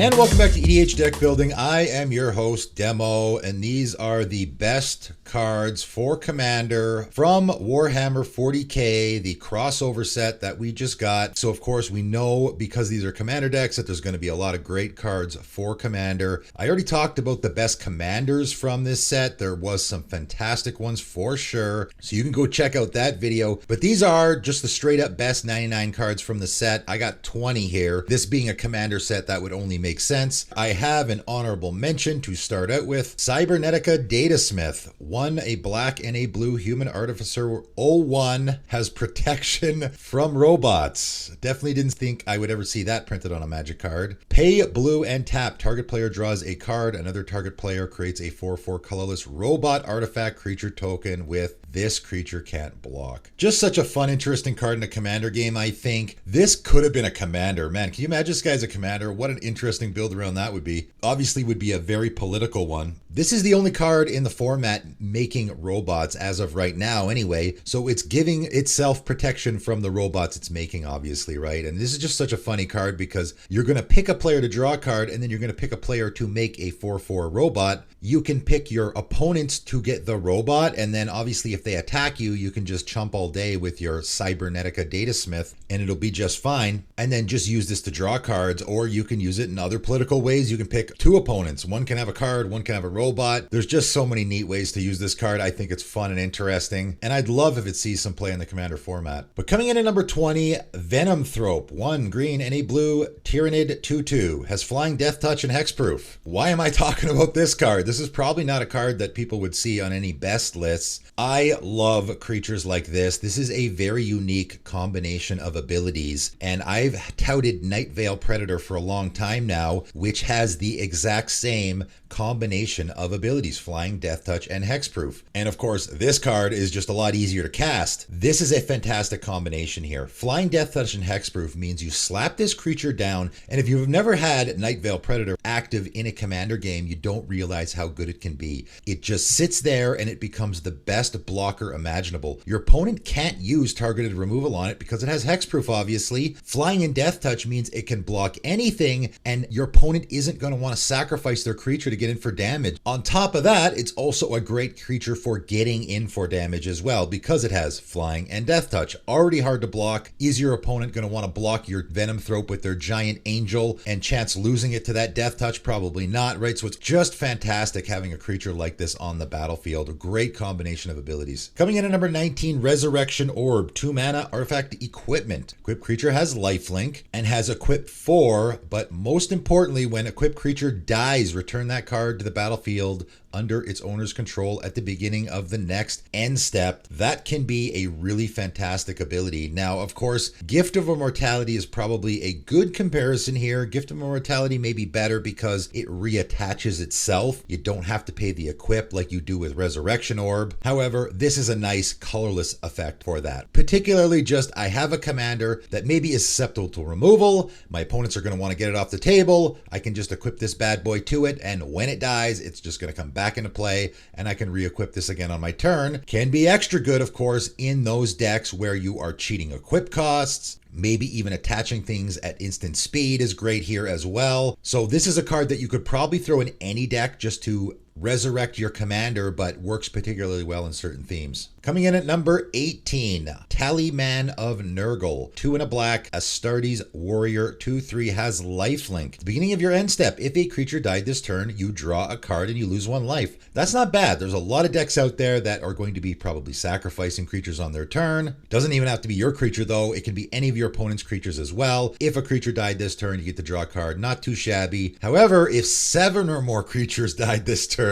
And welcome back to EDH Deck Building. I am your host, Demo, and these are the best cards for Commander from Warhammer 40K, the crossover set that we just got. So of course we know, because these are Commander decks, that there's going to be a lot of great cards for Commander. I already talked about the best Commanders from this set. There was some fantastic ones for sure, so you can go check out that video. But these are just the straight up best 99 cards from the set. I got 20 here. This being a Commander set, that would only make sense. I have an honorable mention to start out with. Cybernetica Datasmith. 1 a black and a blue human artificer 01, has protection from robots. Definitely didn't think I would ever see that printed on a Magic card. Pay blue and tap. Target player draws a card. Another target player creates a 4/4 colorless robot artifact creature token with this creature can't block. Just such a fun, interesting card in a Commander game, I think. This could have been a Commander. Man, can you imagine this guy's a Commander? What an interesting build around that would be. Obviously would be a very political one. This is the only card in the format making robots as of right now anyway, so it's giving itself protection from the robots it's making, obviously, right? And this is just such a funny card because you're going to pick a player to draw a card, and then you're going to pick a player to make a 4/4 robot. You can pick your opponents to get the robot, and then obviously if they attack you, you can just chump all day with your Cybernetica Datasmith, and it'll be just fine. And then just use this to draw cards, or you can use it in other political ways. You can pick two opponents. One can have a card, one can have a robot. There's just so many neat ways to use this card. I think it's fun and interesting, and I'd love if it sees some play in the Commander format. But coming in at number 20, Venomthrope. 1 green and a blue, Tyrannid 2/2, has flying, death touch, and hexproof. Why am I talking about this card? This is probably not a card that people would see on any best lists. I love creatures like this. This is a very unique combination of abilities, and I've touted Nightveil Predator for a long time now, which has the exact same combination of abilities: flying, death touch, and hexproof. And of course, this card is just a lot easier to cast. This is a fantastic combination here. Flying, death touch, and hexproof means you slap this creature down, and if you've never had Nightveil Predator active in a Commander game, you don't realize how good it can be. It just sits there and it becomes the best blocker imaginable. Your opponent can't use targeted removal on it because it has hexproof, obviously. Flying and death touch means it can block anything, and your opponent isn't going to want to sacrifice their creature to get in for damage. On top of that, it's also a great creature for getting in for damage as well, because it has flying and death touch. Already hard to block. Is your opponent going to want to block your Venomthrope with their giant angel and chance losing it to that death touch? Probably not, right? So it's just fantastic having a creature like this on the battlefield. A great combination of abilities. Coming in at number 19, Resurrection Orb. 2 mana, artifact equipment. Equipped creature has lifelink and has equip 4, but most importantly, when equipped creature dies, return that card to the battlefield under its owner's control at the beginning of the next end step. That can be a really fantastic ability. Now, of course, Gift of Immortality is probably a good comparison here. Gift of Immortality may be better because it reattaches itself. You don't have to pay the equip like you do with Resurrection Orb. However, this is a nice colorless effect for that. Particularly just, I have a commander that maybe is susceptible to removal. My opponents are going to want to get it off the table. I can just equip this bad boy to it, and when it dies, it's just going to come back into play, and I can re-equip this again on my turn. Can be extra good, of course, in those decks where you are cheating equip costs. Maybe even attaching things at instant speed is great here as well. So this is a card that you could probably throw in any deck just to resurrect your commander, but works particularly well in certain themes. Coming in at number 18, Tallyman of Nurgle. 2 and a black, Astartes Warrior 2/3, has lifelink. At the beginning of your end step, if a creature died this turn, you draw a card and you lose 1 life. That's not bad. There's a lot of decks out there that are going to be probably sacrificing creatures on their turn. Doesn't even have to be your creature though. It can be any of your opponent's creatures as well. If a creature died this turn, you get to draw a card. Not too shabby. However, if 7 or more creatures died this turn,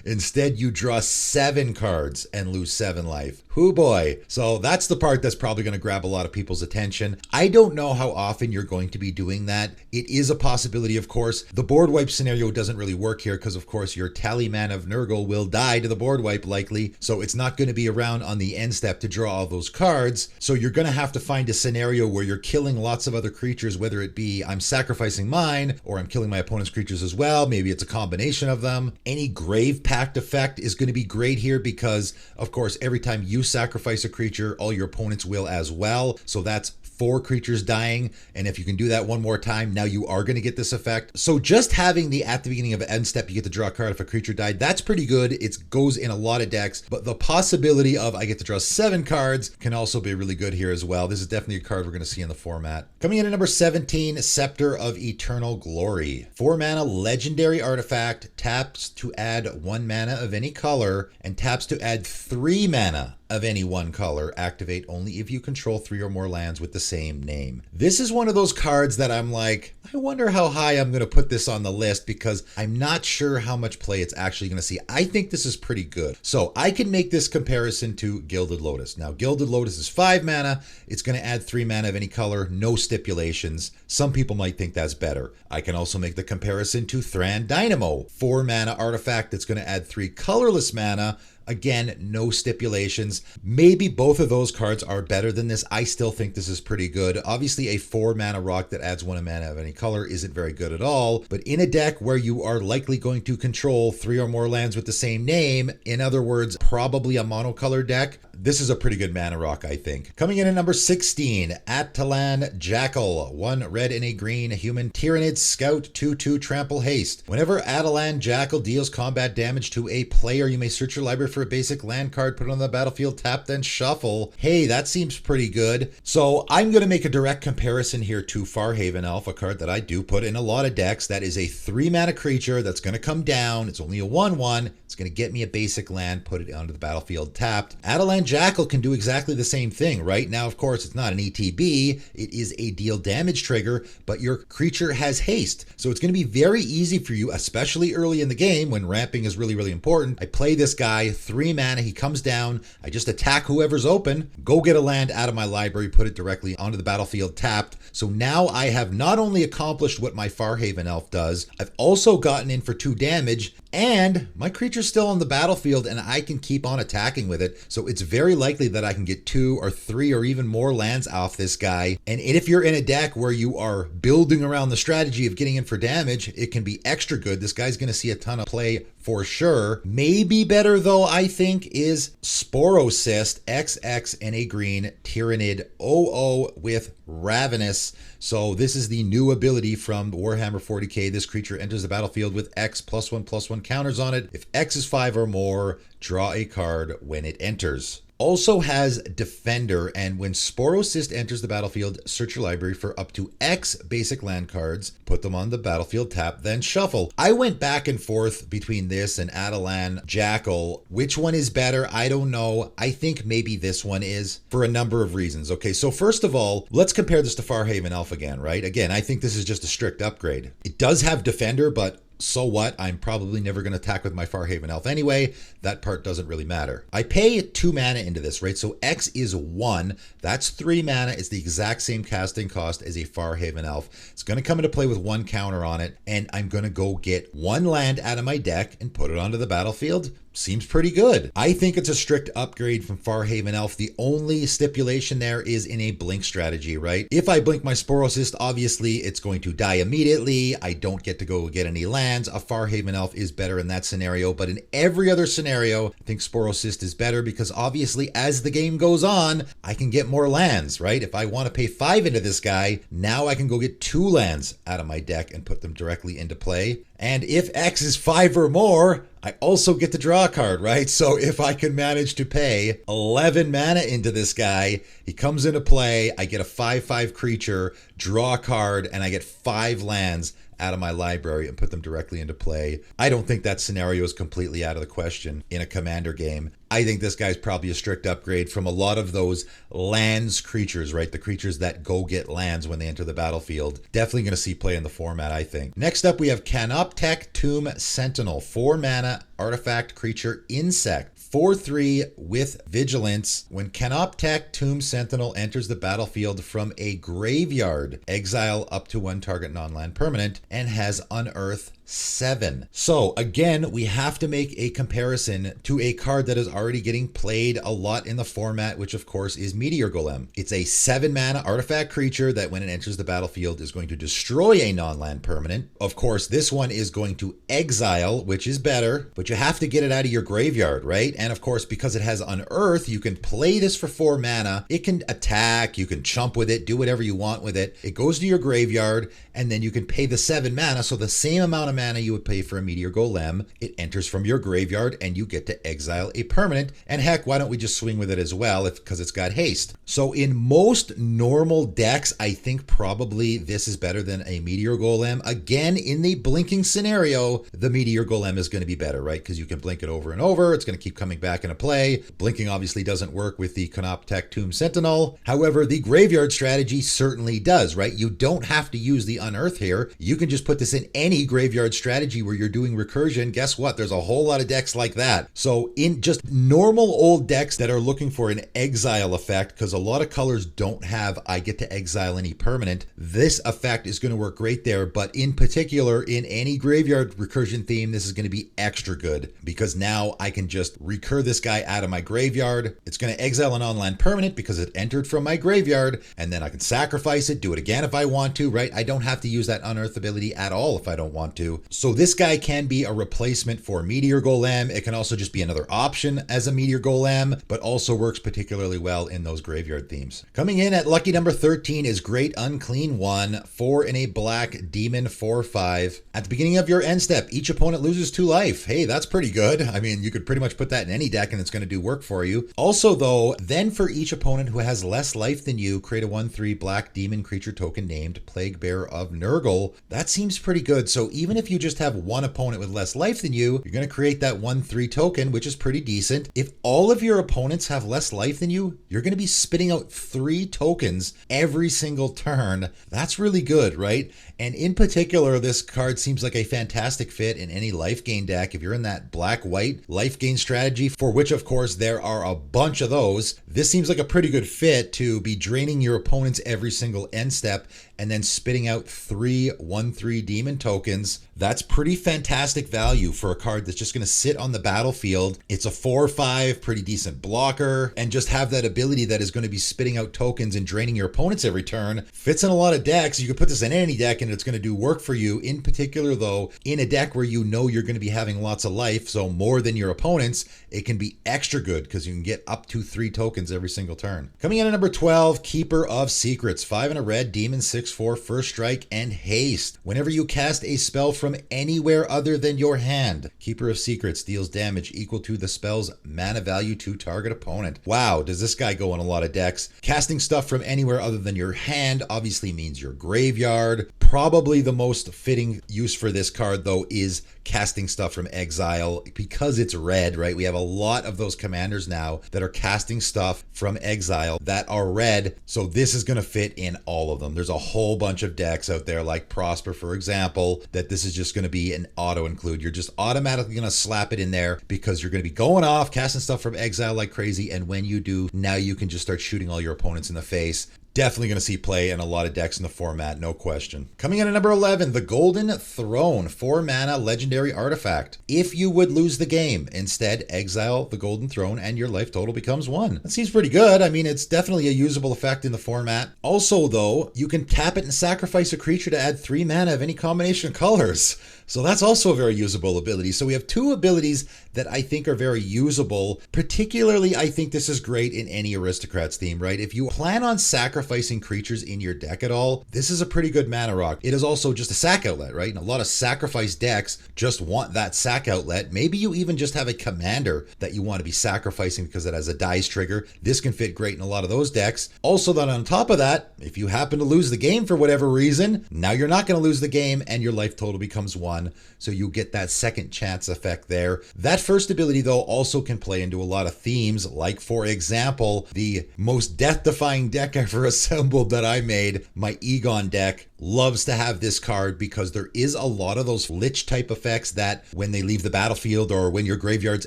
instead you draw 7 cards and lose 7 life. Hoo boy. So that's the part that's probably going to grab a lot of people's attention. I don't know how often you're going to be doing that. It is a possibility, of course. The board wipe scenario doesn't really work here because, of course, your Tallyman of Nurgle will die to the board wipe likely. So it's not going to be around on the end step to draw all those cards. So you're going to have to find a scenario where you're killing lots of other creatures, whether it be I'm sacrificing mine or I'm killing my opponent's creatures as well. Maybe it's a combination of them. Any Grave Pact effect is going to be great here because, of course, every time you sacrifice a creature, all your opponents will as well. So that's 4 creatures dying, and if you can do that one more time, now you are going to get this effect. So just having the at the beginning of an end step, you get to draw a card if a creature died, that's pretty good. It goes in a lot of decks, but the possibility of I get to draw 7 cards can also be really good here as well. This is definitely a card we're going to see in the format. Coming in at number 17, Scepter of Eternal Glory. 4 mana legendary artifact, taps to add 1 mana of any color, and taps to add 3 mana of any one color. Activate only if you control 3 or more lands with the same name. This is one of those cards that I'm like, I wonder how high I'm going to put this on the list because I'm not sure how much play it's actually going to see. I think this is pretty good. So I can make this comparison to Gilded Lotus. Now, Gilded Lotus is 5 mana. It's going to add 3 mana of any color, no stipulations. Some people might think that's better. I can also make the comparison to Thran Dynamo, 4 mana artifact that's going to add 3 colorless mana. Again, no stipulations. Maybe both of those cards are better than this. I still think this is pretty good. Obviously, a 4 mana rock that adds 1 mana of any color isn't very good at all. But in a deck where you are likely going to control 3 or more lands with the same name, in other words, probably a monocolor deck, this is a pretty good mana rock, I think. Coming in at number 16, Talon Jackal. 1 red and a green, human Tyrannid Scout, 2/2 trample haste. Whenever Talon Jackal deals combat damage to a player, you may search your library for a basic land card, put it on the battlefield, tap, then shuffle. Hey, that seems pretty good. So I'm going to make a direct comparison here to Farhaven Elf, a card that I do put in a lot of decks. That is a 3 mana creature that's going to come down. It's only a 1/1. It's going to get me a basic land, put it onto the battlefield tapped. Talon Jackal can do exactly the same thing, right? Now, of course, it's not an ETB. It is a deal damage trigger, but your creature has haste. So it's going to be very easy for you, especially early in the game when ramping is really, really important. I play this guy, 3 mana, he comes down. I just attack whoever's open, go get a land out of my library, put it directly onto the battlefield tapped. So now I have not only accomplished what my Farhaven Elf does, I've also gotten in for 2 damage, and my creature's still on the battlefield and I can keep on attacking with it. So it's very likely that I can get 2 or 3 or even more lands off this guy. And if you're in a deck where you are building around the strategy of getting in for damage, it can be extra good. This guy's going to see a ton of play for sure. Maybe better though, I think, is Sporosist, XX and a green, Tyrannid 00 with Ravenous. So this is the new ability from Warhammer 40K. This creature enters the battlefield with X +1/+1 counters on it. If X is 5 or more, draw a card when it enters. Also has Defender, and when Sporosist enters the battlefield, search your library for up to X basic land cards, put them on the battlefield, tap, then shuffle. I went back and forth between this and Talon Jackal. Which one is better? I don't know. I think maybe this one is, for a number of reasons. Okay, so first of all, let's compare this to Farhaven Elf again, right? Again, I think this is just a strict upgrade. It does have Defender, but so what? I'm probably never going to attack with my Farhaven Elf anyway. That part doesn't really matter. I pay 2 mana into this, right? So X is 1. That's 3 mana. It's the exact same casting cost as a Farhaven Elf. It's going to come into play with 1 counter on it, and I'm going to go get 1 land out of my deck and put it onto the battlefield. Seems pretty good. I think it's a strict upgrade from Farhaven Elf. The only stipulation there is in a blink strategy, right? If I blink my Sporosist, obviously it's going to die immediately. I don't get to go get any lands. A Farhaven Elf is better in that scenario, but in every other scenario, I think Sporosist is better because obviously as the game goes on, I can get more lands, right? If I want to pay 5 into this guy, now I can go get 2 lands out of my deck and put them directly into play. And if X is 5 or more, I also get to draw a card, right? So if I can manage to pay 11 mana into this guy, he comes into play, I get a 5/5 creature, draw a card, and I get 5 lands out of my library and put them directly into play. I don't think that scenario is completely out of the question in a commander game. I think this guy's probably a strict upgrade from a lot of those lands creatures, right? The creatures that go get lands when they enter the battlefield. Definitely going to see play in the format, I think. Next up, we have Canoptech Tomb Sentinel. 4 mana artifact creature insect. 4/3 with Vigilance. When Canoptech Tomb Sentinel enters the battlefield from a graveyard, exile up to 1 target non-land permanent and has Unearth 7. So again, we have to make a comparison to a card that is already getting played a lot in the format, which of course is Meteor Golem. It's a 7 mana artifact creature that when it enters the battlefield is going to destroy a non-land permanent. Of course, this one is going to exile, which is better, but you have to get it out of your graveyard, right? And of course, because it has Unearth, you can play this for 4 mana. It can attack, you can chump with it, do whatever you want with it. It goes to your graveyard, and then you can pay the 7 mana, so the same amount of mana you would pay for a Meteor Golem. It enters from your graveyard, and you get to exile a permanent. And heck, why don't we just swing with it as well, because it's got haste. So in most normal decks, I think probably this is better than a Meteor Golem. Again, in the blinking scenario, the Meteor Golem is going to be better, right? Because you can blink it over and over. It's going to keep coming back into play. Blinking obviously doesn't work with the Canoptech Sentinel. However, the graveyard strategy certainly does, right? You don't have to use the Unearth here. You can just put this in any graveyard strategy where you're doing recursion. Guess what? There's a whole lot of decks like that. So in just normal old decks that are looking for an exile effect, because a lot of colors don't have I get to exile any permanent, this effect is going to work great there. But in particular, in any graveyard recursion theme, this is going to be extra good because now I can just recur this guy out of my graveyard. It's going to exile an on-land permanent because it entered from my graveyard, and then I can sacrifice it, do it again if I want to, right? I don't have to use that Unearth ability at all if I don't want to. So this guy can be a replacement for Meteor Golem. It can also just be another option as a Meteor Golem, but also works particularly well in those graveyard themes. Coming in at lucky number 13 is Great Unclean 1, 4 in a black demon 4/5. At the beginning of your end step, each opponent loses 2 life. Hey, that's pretty good. I mean, you could pretty much put that in any deck and it's going to do work for you. Also though, then for each opponent who has less life than you, create a 1/3 black demon creature token named Plaguebearer of Nurgle. That seems pretty good. So even if you just have one opponent with less life than you, you're going to create that 1/3 token, which is pretty decent. If all of your opponents have less life than you, you're going to be spitting out 3 tokens every single turn. That's really good, right? And in particular, this card seems like a fantastic fit in any life gain deck. If you're in that black-white life gain strategy, for which of course there are a bunch of those, this seems like a pretty good fit to be draining your opponents every single end step and then spitting out 3 1/3 demon tokens. That's pretty fantastic value for a card that's just going to sit on the battlefield. It's a 4/5, pretty decent blocker, and just have that ability that is going to be spitting out tokens and draining your opponents every turn. Fits in a lot of decks. You can put this in any deck and it's going to do work for you. In particular though, in a deck where you know you're going to be having lots of life, so more than your opponents, it can be extra good because you can get up to 3 tokens every single turn. Coming in at number 12, Keeper of Secrets, 5 in a red, demon 6/4, first strike and haste. Whenever you cast a spell from anywhere other than your hand, Keeper of Secrets deals damage equal to the spell's mana value to target opponent. Wow, does this guy go in a lot of decks? Casting stuff from anywhere other than your hand obviously means your graveyard. Probably the most fitting use for this card though is casting stuff from exile because it's red, right? We have a lot of those commanders now that are casting stuff from exile that are red. So this is going to fit in all of them. There's a whole bunch of decks out there like Prosper, for example, that this is just going to be an auto include. You're just automatically going to slap it in there because you're going to be going off, casting stuff from exile like crazy. And when you do, now you can just start shooting all your opponents in the face. Definitely going to see play in a lot of decks in the format, no question. Coming in at number 11, the Golden Throne, 4 mana legendary artifact. If you would lose the game, instead exile the Golden Throne and your life total becomes 1. That seems pretty good. I mean, it's definitely a usable effect in the format. Also though, you can tap it and sacrifice a creature to add 3 mana of any combination of colors. So that's also a very usable ability. So we have 2 abilities that I think are very usable. Particularly, I think this is great in any Aristocrats theme, right? If you plan on sacrificing creatures in your deck at all, this is a pretty good mana rock. It is also just a sack outlet, right? And a lot of sacrifice decks just want that sack outlet. Maybe you even just have a commander that you want to be sacrificing because it has a dice trigger. This can fit great in a lot of those decks. Also, then on top of that, if you happen to lose the game for whatever reason, now you're not going to lose the game and your life total becomes 1. So you get that second chance effect there. That first ability though also can play into a lot of themes, like for example, the most death-defying deck ever assembled that I made, my Egon deck. loves to have this card because there is a lot of those lich type effects that when they leave the battlefield or when your graveyard's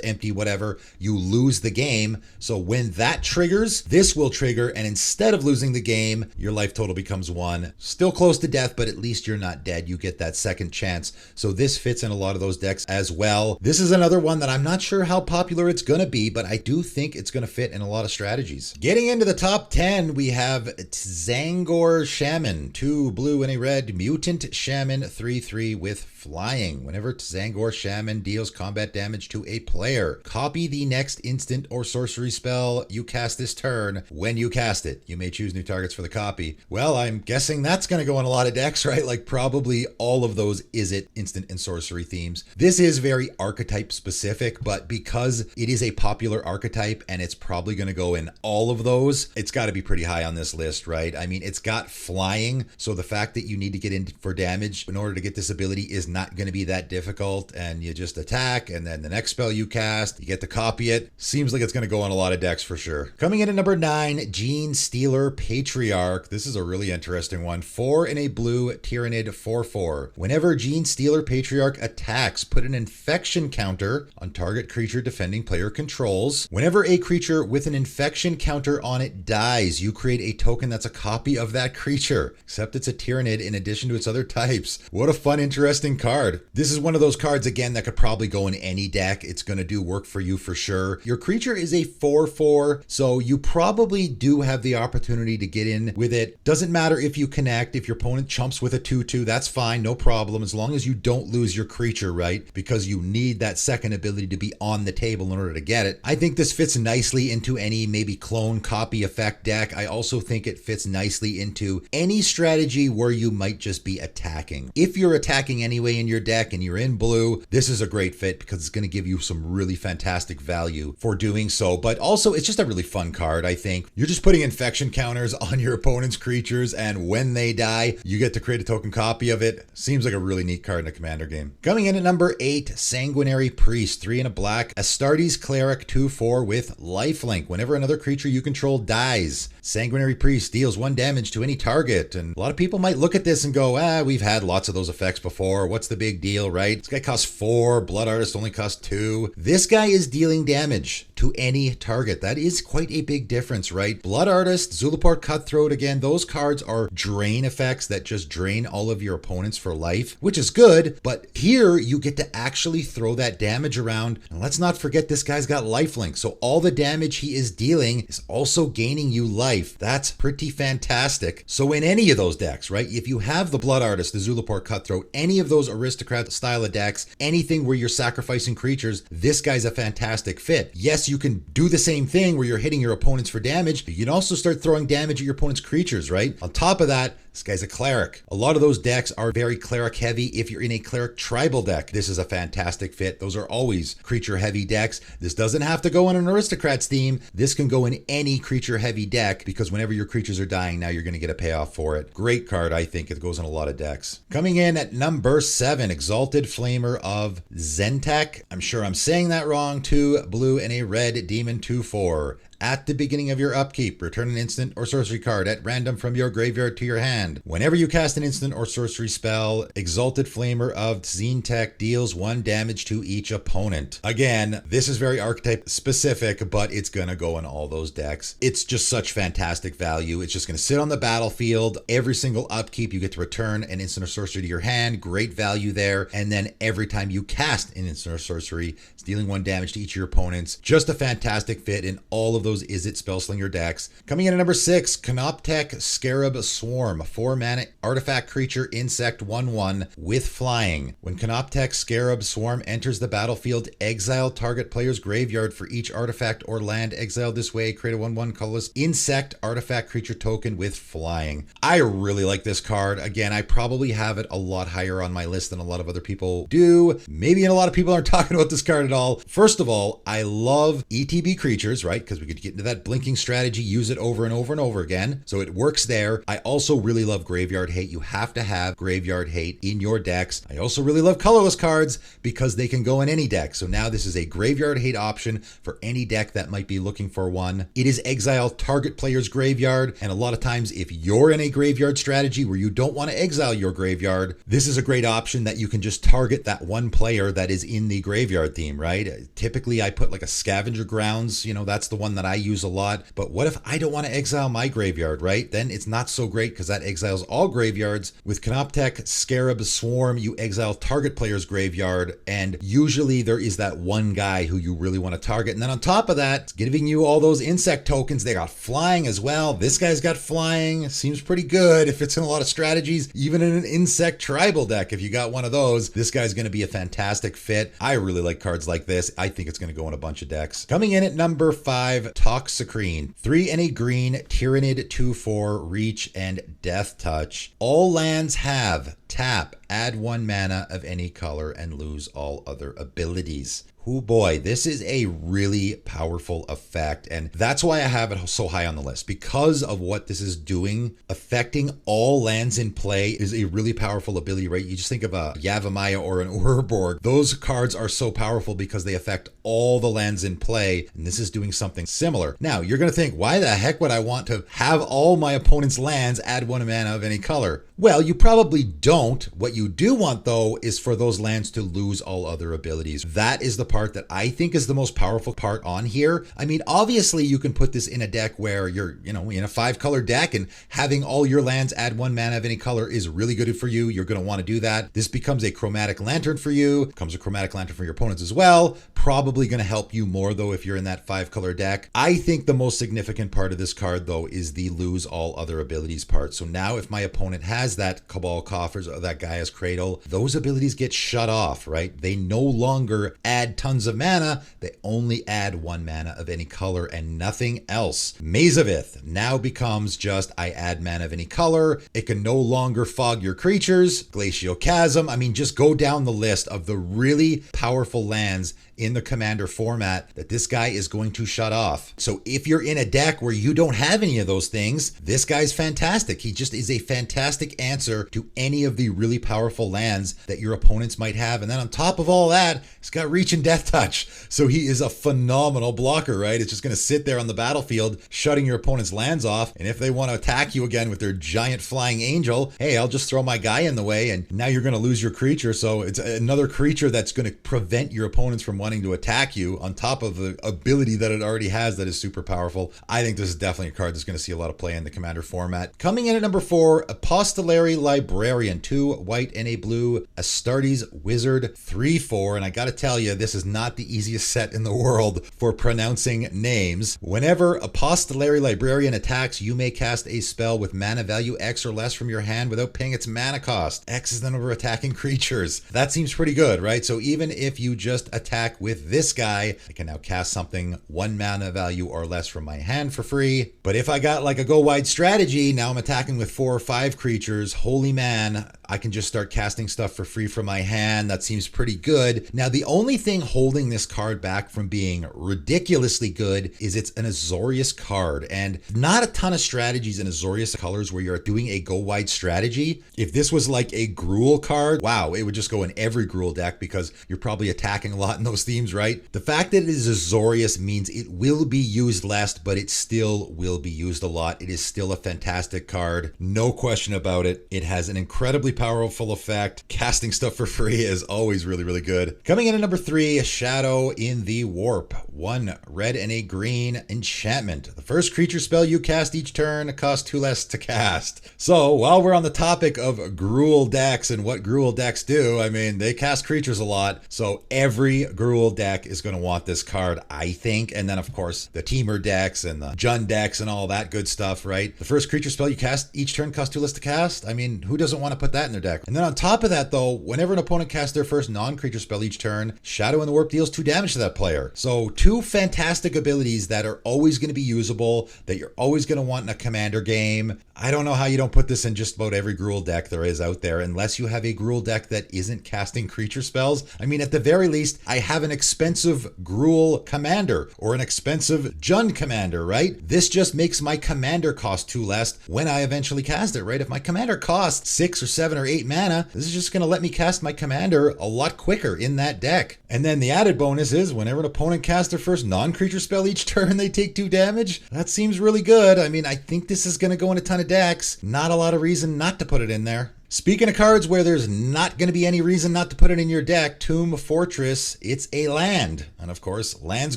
empty, whatever, you lose the game. So when that triggers, this will trigger, and instead of losing the game, your life total becomes 1. Still close to death, but at least you're not dead. You get that second chance. So this fits in a lot of those decks as well. This is another one that I'm not sure how popular it's going to be, but I do think it's going to fit in a lot of strategies. Getting into the top 10, we have Zangor Shaman, 2 blue and a red, mutant shaman, 3/3 with flying. Whenever Zangor Shaman deals combat damage to a player, copy the next instant or sorcery spell you cast this turn. When you cast it, you may choose new targets for the copy. Well, I'm guessing that's going to go on a lot of decks, right? Like probably all of those Izzet instant and sorcery themes. This is very archetype specific, but because it is a popular archetype and it's probably going to go in all of those, it's got to be pretty high on this list, right? I mean, it's got flying, so the fact that you need to get in for damage in order to get this ability is not going to be that difficult, and you just attack, and then the next spell you cast, you get to copy it. Seems like it's going to go on a lot of decks for sure. Coming in at number 9, Genestealer Patriarch. This is a really interesting one. 4 and a blue, Tyrannid 4/4. Whenever Genestealer Patriarch attacks, put an infection counter on target creature defending player controls. Whenever a creature with an infection counter on it dies, you create a token that's a copy of that creature, except it's a Tyrannid in addition to its other types. What a fun, interesting card. This is one of those cards, again, that could probably go in any deck. It's going to do work for you for sure. Your creature is a 4/4, so you probably do have the opportunity to get in with it. Doesn't matter if you connect. If your opponent chumps with a 2/2, that's fine, no problem, as long as you don't lose your creature, right? Because you need that second ability to be on the table in order to get it. I think this fits nicely into any maybe clone copy effect deck. I also think it fits nicely into any strategy where you might just be attacking. If you're attacking anyway in your deck and you're in blue, this is a great fit because it's going to give you some really fantastic value for doing so. But also, it's just a really fun card, I think. You're just putting infection counters on your opponent's creatures, and when they die, you get to create a token copy of it. Seems like a really neat card in a commander game. Coming in at number 8, Sanguinary Priest, 3 and a black, Astartes Cleric 2/4 with lifelink. Whenever another creature you control dies, Sanguinary Priest deals 1 damage to any target. And a lot of people might look at this and go, we've had lots of those effects before. What's the big deal, right? This guy costs 4, Blood Artist only costs 2. This guy is dealing damage to any target. That is quite a big difference, right? Blood Artist, Zulaport Cutthroat, again, those cards are drain effects that just drain all of your opponents for life, which is good, but here you get to actually throw that damage around. And let's not forget this guy's got lifelink, so all the damage he is dealing is also gaining you life. That's pretty fantastic. So in any of those decks, right, if you have the Blood Artist, the Zulaport Cutthroat, any of those aristocrat style of decks, anything where you're sacrificing creatures, this guy's a fantastic fit. Yes, you can do the same thing where you're hitting your opponents for damage, but you can also start throwing damage at your opponent's creatures, right? On top of that, this guy's a cleric. A lot of those decks are very cleric heavy. If you're in a cleric tribal deck, this is a fantastic fit. Those are always creature heavy decks. This doesn't have to go on an aristocrats theme. This can go in any creature heavy deck because whenever your creatures are dying, now you're going to get a payoff for it. Great card, I think. It goes in a lot of decks. Coming in at number 7, Exalted Flamer of Zentek. I'm sure I'm saying that wrong. 2 blue and a red, Demon 2/4. At the beginning of your upkeep, return an instant or sorcery card at random from your graveyard to your hand. Whenever you cast an instant or sorcery spell, Exalted Flamer of Zentek deals 1 damage to each opponent. Again, this is very archetype specific, but it's going to go in all those decks. It's just such fantastic value. It's just going to sit on the battlefield. Every single upkeep, you get to return an instant or sorcery to your hand. Great value there. And then every time you cast an instant or sorcery, it's dealing 1 damage to each of your opponents. Just a fantastic fit in all of those Izzet Spellslinger decks. Coming in at number 6, Canoptech Scarab Swarm, 4 mana artifact creature insect 1/1 with flying. When Canoptech Scarab Swarm enters the battlefield, exile target player's graveyard for each artifact or land exiled this way. Create a 1/1 colorless insect artifact creature token with flying. I really like this card. Again, I probably have it a lot higher on my list than a lot of other people do. Maybe a lot of people aren't talking about this card at all. First of all, I love ETB creatures, right? Because we could you get into that blinking strategy, use it over and over and over again. So it works there. I also really love Graveyard Hate. You have to have Graveyard Hate in your decks. I also really love colorless cards because they can go in any deck. So now this is a Graveyard Hate option for any deck that might be looking for one. It is exile target player's graveyard, and a lot of times if you're in a graveyard strategy where you don't want to exile your graveyard, this is a great option that you can just target that one player that is in the graveyard theme, right? Typically I put like a Scavenger Grounds, that's the one that I use a lot. But what if I don't want to exile my graveyard, right? Then it's not so great because that exiles all graveyards. With Canoptech Scarab Swarm, you exile target player's graveyard, and usually there is that one guy who you really want to target. And then on top of that, it's giving you all those insect tokens. They got flying as well. This guy's got flying. Seems pretty good if it's in a lot of strategies, even in an insect tribal deck. If you got one of those, this guy's going to be a fantastic fit. I really like cards like this. I think it's going to go in a bunch of decks. Coming in at number 5, Toxocrine. 3 and a green, Tyrannid 2/4, reach, and death touch. All lands have tap, add 1 mana of any color, and lose all other abilities. Oh boy, this is a really powerful effect, and that's why I have it so high on the list. Because of what this is doing, affecting all lands in play is a really powerful ability, right? You just think of a Yavimaya or an Urborg. Those cards are so powerful because they affect all the lands in play, and this is doing something similar. Now, you're going to think, why the heck would I want to have all my opponent's lands add 1 mana of any color? Well, you probably don't. What you do want, though, is for those lands to lose all other abilities. That is the part that I think is the most powerful part on here. I mean, obviously you can put this in a deck where you're, in a 5-color deck, and having all your lands add 1 mana of any color is really good for you. You're going to want to do that. This becomes a Chromatic Lantern for you. Becomes a Chromatic Lantern for your opponents as well. Probably going to help you more, though, if you're in that 5-color deck. I think the most significant part of this card, though, is the lose all other abilities part. So now if my opponent has that Cabal Coffers or that Gaia's Cradle, those abilities get shut off, right? They no longer add tons of mana. They only add 1 mana of any color and nothing else. Mazavith now becomes just, I add mana of any color. It can no longer fog your creatures. Glacial Chasm. I mean, just go down the list of the really powerful lands in the commander format that this guy is going to shut off. So if you're in a deck where you don't have any of those things, this guy's fantastic. He just is a fantastic answer to any of the really powerful lands that your opponents might have. And then on top of all that, he's got reach and death touch. So he is a phenomenal blocker, right? It's just going to sit there on the battlefield, shutting your opponent's lands off. And if they want to attack you again with their giant flying angel, hey, I'll just throw my guy in the way, and now you're going to lose your creature. So it's another creature that's going to prevent your opponents from wanting to attack you, on top of the ability that it already has that is super powerful. I think this is definitely a card that's going to see a lot of play in the commander format. Coming in at number 4, Apostolary Librarian. 2 white and a blue, Astartes Wizard 3/4. And I got to tell you, this is not the easiest set in the world for pronouncing names. Whenever Apostolary Librarian attacks, you may cast a spell with mana value X or less from your hand without paying its mana cost. X is the number of attacking creatures. That seems pretty good, right? So even if you just attack with this guy, I can now cast something 1 mana value or less from my hand for free. But if I got like a go wide strategy, now I'm attacking with 4 or 5 creatures. Holy man, I can just start casting stuff for free from my hand. That seems pretty good. Now, the only thing holding this card back from being ridiculously good is it's an Azorius card, and not a ton of strategies in Azorius colors where you're doing a go wide strategy. If this was like a Gruul card, wow, it would just go in every Gruul deck because you're probably attacking a lot in those themes, right? The fact that it is Azorius means it will be used less, but it still will be used a lot. It is still a fantastic card. No question about it. It has an incredibly powerful effect. Casting stuff for free is always really, really good. Coming in at number 3, Shadow in the Warp. 1 red and a green enchantment. The first creature spell you cast each turn costs 2 less to cast. So while we're on the topic of Gruul decks and what Gruul decks do, I mean, they cast creatures a lot. So every Gruul deck is going to want this card, I think. And then, of course, the Teamer decks and the Jund decks and all that good stuff, right? The first creature spell you cast each turn costs 2 less to cast. I mean, who doesn't want to put that in their deck. And then on top of that though, whenever an opponent casts their first non-creature spell each turn, Shadow in the Warp deals 2 damage to that player. So 2 fantastic abilities that are always going to be usable, that you're always going to want in a commander game. I don't know how you don't put this in just about every Gruul deck there is out there, unless you have a Gruul deck that isn't casting creature spells. I mean, at the very least, I have an expensive Gruul commander or an expensive Jund commander, right? This just makes my commander cost 2 less when I eventually cast it, right? If my commander costs 6 or 7 or 8 mana, this is just going to let me cast my commander a lot quicker in that deck. And then the added bonus is whenever an opponent casts their first non-creature spell each turn, they take 2 damage. That seems really good. I mean, I think this is going to go in a ton of decks. Not a lot of reason not to put it in there. Speaking of cards where there's not going to be any reason not to put it in your deck, Tomb Fortress, it's a land. And of course, lands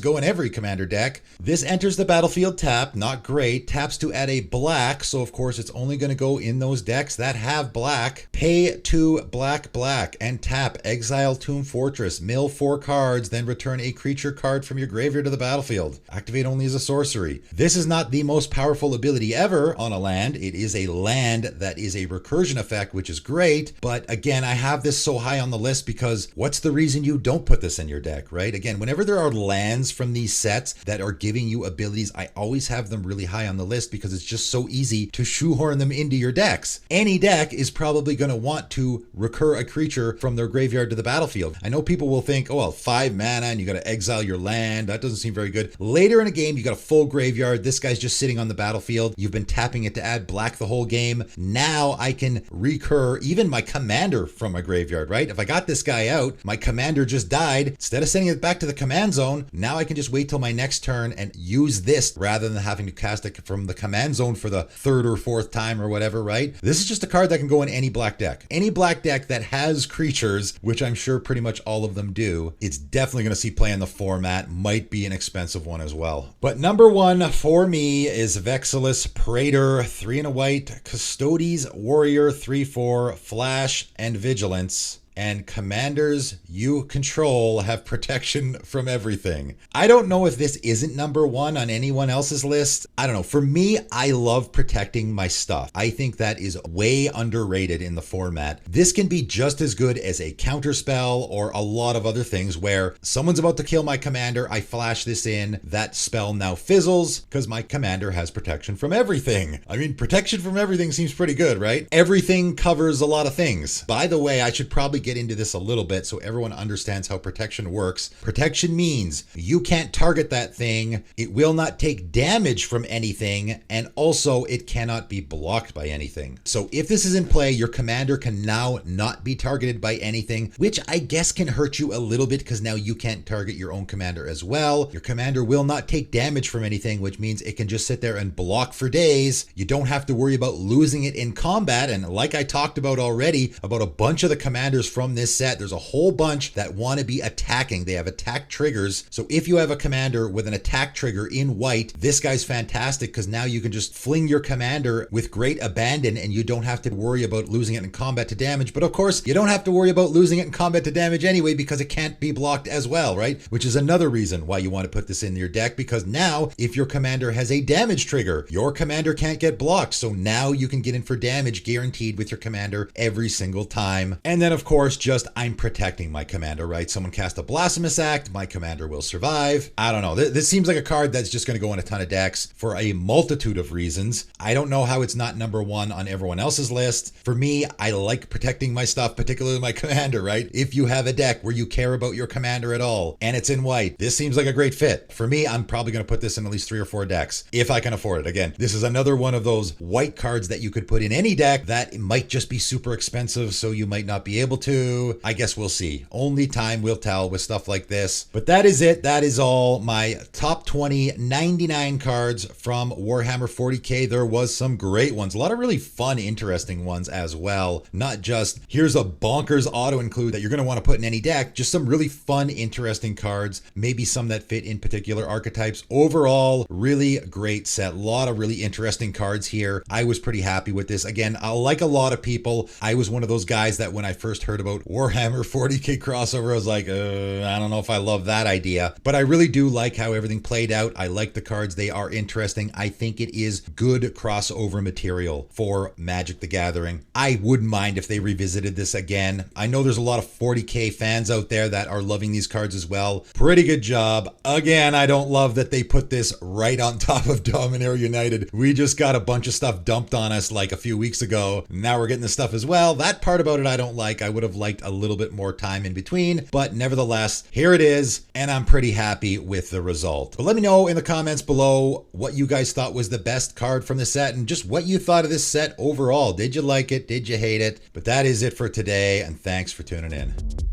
go in every commander deck. This enters the battlefield tapped, not great. Taps to add a black, so of course it's only going to go in those decks that have black. Pay 2 black, and tap, exile Tomb Fortress, mill 4 cards, then return a creature card from your graveyard to the battlefield. Activate only as a sorcery. This is not the most powerful ability ever on a land. It is a land that is a recursion effect, which is great. But again, I have this so high on the list because what's the reason you don't put this in your deck, right? Again, whenever there are lands from these sets that are giving you abilities, I always have them really high on the list because it's just so easy to shoehorn them into your decks. Any deck is probably going to want to recur a creature from their graveyard to the battlefield. I know people will think, oh, well, 5 mana and you got to exile your land. That doesn't seem very good. Later in a game, you got a full graveyard. This guy's just sitting on the battlefield. You've been tapping it to add black the whole game. Now I can recur even my commander from my graveyard, right? If I got this guy out, my commander just died. Instead of sending it back to the command zone, now I can just wait till my next turn and use this rather than having to cast it from the command zone for the 3rd or 4th time or whatever, right? This is just a card that can go in any black deck. Any black deck that has creatures, which I'm sure pretty much all of them do, it's definitely going to see play in the format. Might be an expensive one as well. But number 1 for me is Vexilus Prater, 3 and a white, Custodes Warrior, 3/4, Flash and Vigilance. And commanders you control have protection from everything. I don't know if this isn't number 1 on anyone else's list. I don't know. For me, I love protecting my stuff. I think that is way underrated in the format. This can be just as good as a counterspell or a lot of other things where someone's about to kill my commander, I flash this in, that spell now fizzles because my commander has protection from everything. I mean, protection from everything seems pretty good, right? Everything covers a lot of things. By the way, I should probably get into this a little bit so everyone understands how protection works. Protection means you can't target that thing, it will not take damage from anything, and also it cannot be blocked by anything. So if this is in play, your commander can now not be targeted by anything, which I guess can hurt you a little bit because now you can't target your own commander as well. Your commander will not take damage from anything, which means it can just sit there and block for days. You don't have to worry about losing it in combat, and like I talked about already, about a bunch of the commanders from this set, there's a whole bunch that want to be attacking. They have attack triggers. So if you have a commander with an attack trigger in white, this guy's fantastic because now you can just fling your commander with great abandon and you don't have to worry about losing it in combat to damage. But of course, you don't have to worry about losing it in combat to damage anyway because it can't be blocked as well, right? Which is another reason why you want to put this in your deck, because now if your commander has a damage trigger, your commander can't get blocked. So now you can get in for damage guaranteed with your commander every single time. And then of course, just I'm protecting my commander, right? Someone cast a Blasphemous Act, my commander will survive. I don't know. This seems like a card that's just going to go in a ton of decks for a multitude of reasons. I don't know how it's not number 1 on everyone else's list. For me, I like protecting my stuff, particularly my commander, right? If you have a deck where you care about your commander at all and it's in white, this seems like a great fit. For me, I'm probably going to put this in at least 3 or 4 decks if I can afford it. Again, this is another one of those white cards that you could put in any deck that might just be super expensive, so you might not be able to. I guess we'll see. Only time will tell with stuff like this. But that is it. That is all my top 20 99 cards from Warhammer 40K. There was some great ones. A lot of really fun, interesting ones as well. Not just, here's a bonkers auto-include that you're going to want to put in any deck. Just some really fun, interesting cards. Maybe some that fit in particular archetypes. Overall, really great set. A lot of really interesting cards here. I was pretty happy with this. Again, like a lot of people, I was one of those guys that when I first heard about about Warhammer 40K crossover, I was like, I don't know if I love that idea. But I really do like how everything played out. I like the cards. They are interesting. I think it is good crossover material for Magic the Gathering. I wouldn't mind if they revisited this again. I know there's a lot of 40K fans out there that are loving these cards as well. Pretty good job. Again, I don't love that they put this right on top of Dominaria United. We just got a bunch of stuff dumped on us like a few weeks ago. Now we're getting this stuff as well. That part about it I don't like. I would have liked a little bit more time in between, but nevertheless, here it is, and I'm pretty happy with the result. But let me know in the comments below what you guys thought was the best card from the set and just what you thought of this set overall. Did you like it? Did you hate it? But that is it for today, and thanks for tuning in.